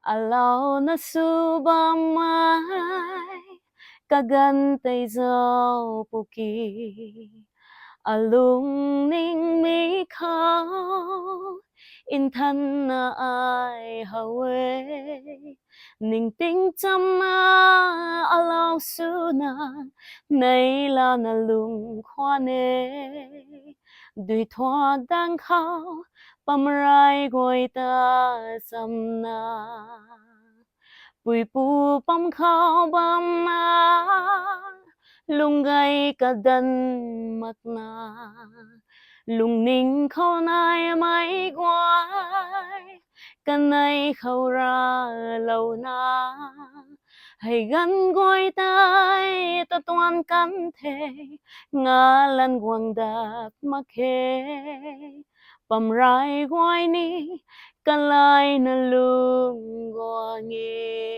Alaw na subamay kagantay daw puki alung ning mi khao in thân na ai hawe ning ting chăm na alaw su na nay la na lung khoa nê đuôi thoa đang khao băm rai goi ta chăm na bùi pu băm khao băm ma lung gay cả đân mặt na lung ninh khao nai mai quay căn này khao ra lâu na hay gắn goi tai ta toan căn thế ngã lần quăng đạp mắc hê bầm rai quay ni căn lai na lung goi nghe